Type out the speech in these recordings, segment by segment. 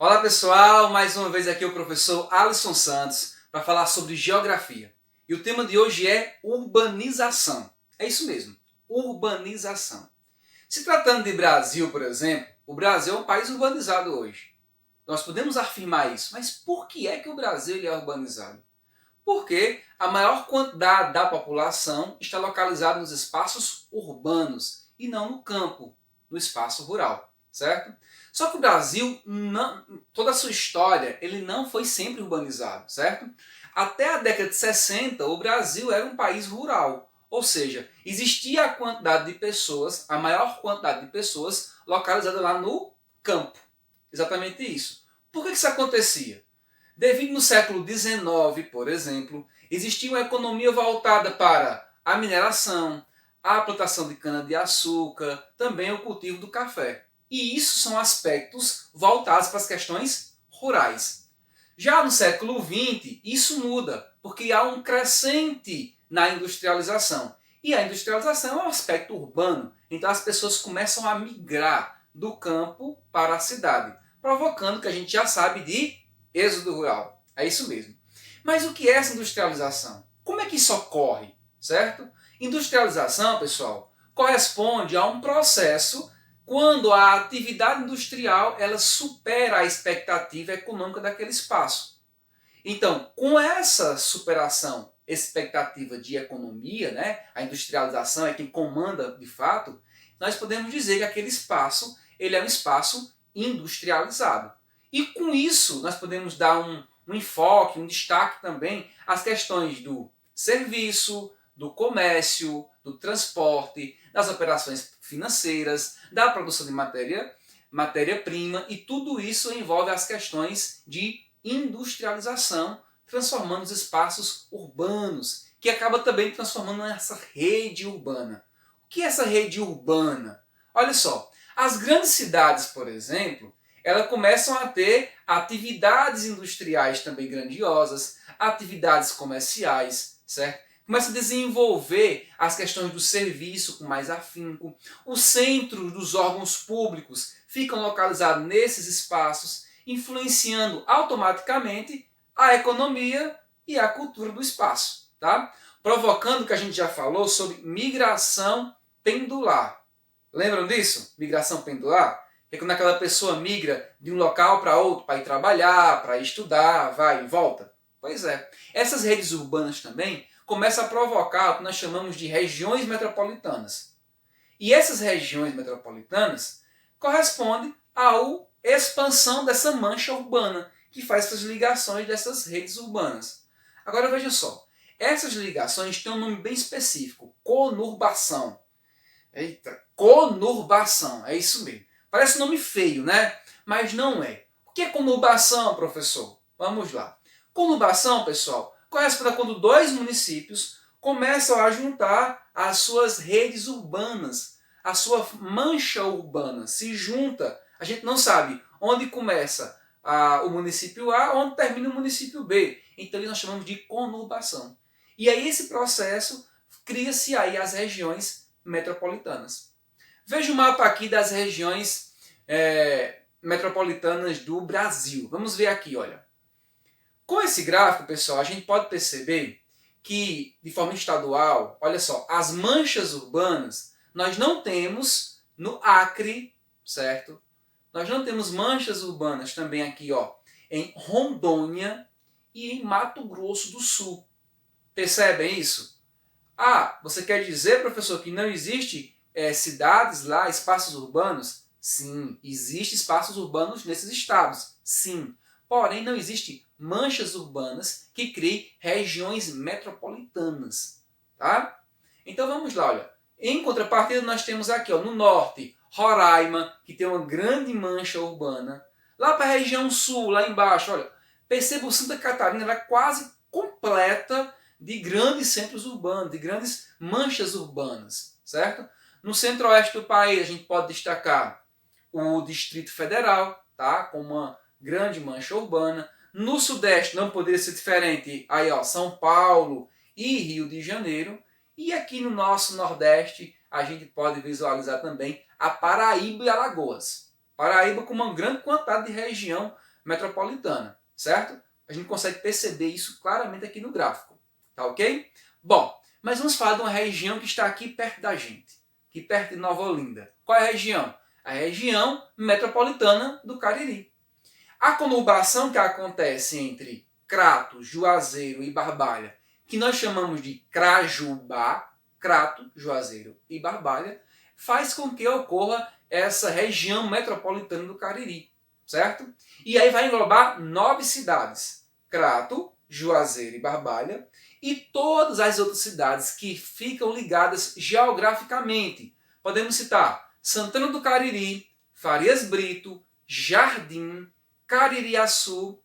Olá pessoal, mais uma vez aqui o professor Alisson Santos para falar sobre geografia. E o tema de hoje é urbanização. É isso mesmo, urbanização. Se tratando de Brasil, por exemplo, o Brasil é um país urbanizado hoje. Nós podemos afirmar isso, mas por que é que o Brasil ele é urbanizado? Porque a maior quantidade da população está localizada nos espaços urbanos e não no campo, no espaço rural, certo? Só que o Brasil, toda a sua história, ele não foi sempre urbanizado, certo? Até a década de 60, o Brasil era um país rural, ou seja, existia a quantidade de pessoas, a maior quantidade de pessoas localizada lá no campo. Exatamente isso. Por que isso acontecia? Devido no século XIX, por exemplo, existia uma economia voltada para a mineração, a plantação de cana-de-açúcar, também o cultivo do café. E isso são aspectos voltados para as questões rurais. Já no século XX, isso muda, porque há um crescente na industrialização. E a industrialização é um aspecto urbano, então as pessoas começam a migrar do campo para a cidade, provocando que a gente já sabe de êxodo rural. É isso mesmo. Mas o que é essa industrialização? Como é que isso ocorre? Certo? Industrialização, pessoal, corresponde a um processo quando a atividade industrial ela supera a expectativa econômica daquele espaço. Então, com essa superação, expectativa de economia, né, a industrialização é quem comanda de fato, nós podemos dizer que aquele espaço ele é um espaço industrializado. E com isso, nós podemos dar um enfoque, um destaque também às questões do serviço, do comércio, do transporte, das operações financeiras, da produção de matéria-prima, e tudo isso envolve as questões de industrialização, transformando os espaços urbanos, que acaba também transformando nessa rede urbana. O que é essa rede urbana? Olha só, as grandes cidades, por exemplo, elas começam a ter atividades industriais também grandiosas, atividades comerciais, certo? Começa a desenvolver as questões do serviço com mais afinco. Os centros dos órgãos públicos ficam localizados nesses espaços, influenciando automaticamente a economia e a cultura do espaço, tá? Provocando o que a gente já falou sobre migração pendular. Lembram disso? Migração pendular? Que é quando aquela pessoa migra de um local para outro para ir trabalhar, para ir estudar, vai e volta. Pois é. Essas redes urbanas também começam a provocar o que nós chamamos de regiões metropolitanas. E essas regiões metropolitanas correspondem à expansão dessa mancha urbana, que faz essas ligações dessas redes urbanas. Agora veja só, essas ligações têm um nome bem específico, conurbação. Eita, conurbação, é isso mesmo. Parece um nome feio, né? Mas não é. O que é conurbação, professor? Vamos lá. Conurbação, pessoal, corresponde a quando dois municípios começam a juntar as suas redes urbanas, a sua mancha urbana, se junta. A gente não sabe onde começa o município A, onde termina o município B. Então nós chamamos de conurbação. E aí esse processo cria-se aí as regiões metropolitanas. Veja o mapa aqui das regiões metropolitanas do Brasil. Vamos ver aqui, olha. Com esse gráfico, pessoal, a gente pode perceber que, de forma estadual, olha só, as manchas urbanas, nós não temos no Acre, certo? Nós não temos manchas urbanas também aqui, ó, em Rondônia e em Mato Grosso do Sul. Percebem isso? Ah, você quer dizer, professor, que não existe cidades lá, espaços urbanos? Sim, existem espaços urbanos nesses estados, sim. Porém, não existe manchas urbanas que criem regiões metropolitanas, tá? Então vamos lá, olha. Em contrapartida, nós temos aqui, ó, no norte, Roraima, que tem uma grande mancha urbana. Lá para a região sul, lá embaixo, olha, perceba o Santa Catarina, ela é quase completa de grandes centros urbanos, de grandes manchas urbanas, certo? No centro-oeste do país, a gente pode destacar o Distrito Federal, tá? Com uma grande mancha urbana. No sudeste não poderia ser diferente, aí ó, São Paulo e Rio de Janeiro. E aqui no nosso nordeste a gente pode visualizar também a Paraíba e Alagoas. Paraíba com uma grande quantidade de região metropolitana, certo? A gente consegue perceber isso claramente aqui no gráfico, tá ok? Bom, mas vamos falar de uma região que está aqui perto da gente, aqui perto de Nova Olinda. Qual é a região? A região metropolitana do Cariri. A conurbação que acontece entre Crato, Juazeiro e Barbalha, que nós chamamos de Crajubá, Crato, Juazeiro e Barbalha, faz com que ocorra essa região metropolitana do Cariri, certo? E aí vai englobar 9 cidades, Crato, Juazeiro e Barbalha, e todas as outras cidades que ficam ligadas geograficamente. Podemos citar Santana do Cariri, Farias Brito, Jardim, Caririaçu,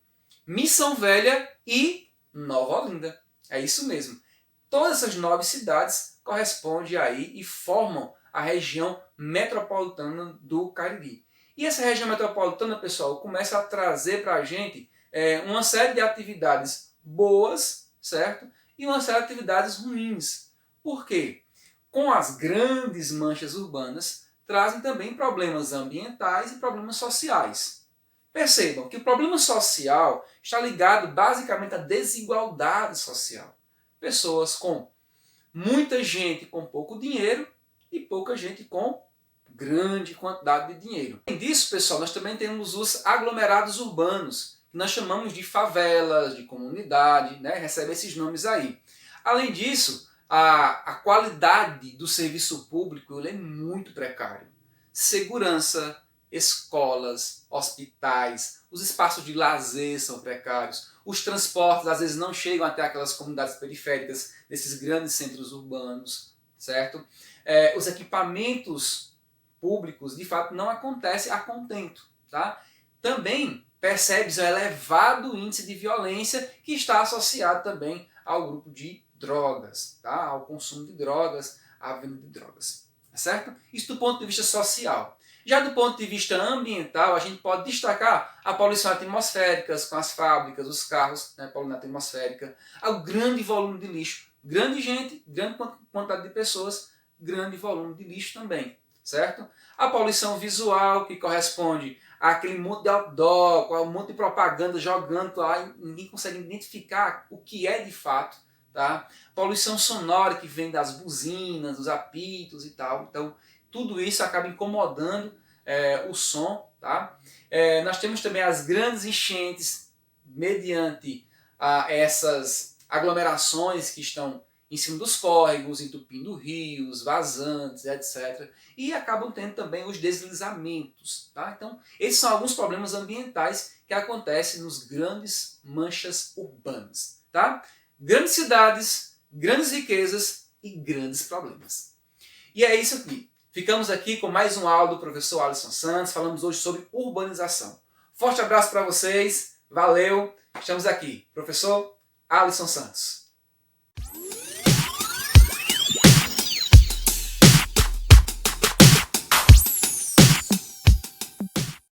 Missão Velha e Nova Olinda. É isso mesmo. Todas essas 9 cidades correspondem aí e formam a região metropolitana do Cariri. E essa região metropolitana, pessoal, começa a trazer para a gente uma série de atividades boas, certo? E uma série de atividades ruins. Por quê? Com as grandes manchas urbanas, trazem também problemas ambientais e problemas sociais. Percebam que o problema social está ligado basicamente à desigualdade social. Pessoas com muita gente com pouco dinheiro e pouca gente com grande quantidade de dinheiro. Além disso, pessoal, nós também temos os aglomerados urbanos, que nós chamamos de favelas, de comunidade, né? Recebe esses nomes aí. Além disso, a qualidade do serviço público ele é muito precário. Segurança, escolas, hospitais, os espaços de lazer são precários, os transportes às vezes não chegam até aquelas comunidades periféricas desses grandes centros urbanos, certo? Os equipamentos públicos de fato não acontecem a contento, tá? Também percebe-se um elevado índice de violência que está associado também ao grupo de drogas, tá? Ao consumo de drogas, à venda de drogas, tá certo? Isso do ponto de vista social. Já do ponto de vista ambiental, a gente pode destacar a poluição atmosférica com as fábricas, os carros, né, poluição atmosférica, o grande volume de lixo, grande gente, grande quantidade de pessoas, grande volume de lixo também, certo? A poluição visual, que corresponde àquele monte de outdoor, um monte de propaganda jogando lá, e ninguém consegue identificar o que é de fato, tá? Poluição sonora, que vem das buzinas, dos apitos e tal, então tudo isso acaba incomodando o som, tá? Nós temos também as grandes enchentes mediante essas aglomerações que estão em cima dos córregos, entupindo rios, vazantes, etc. E acabam tendo também os deslizamentos, tá? Então, esses são alguns problemas ambientais que acontecem nos grandes manchas urbanas, tá? Grandes cidades, grandes riquezas e grandes problemas. E é isso aqui. Ficamos aqui com mais um áudio do professor Alisson Santos. Falamos hoje sobre urbanização. Forte abraço para vocês. Valeu. Estamos aqui. Professor Alisson Santos.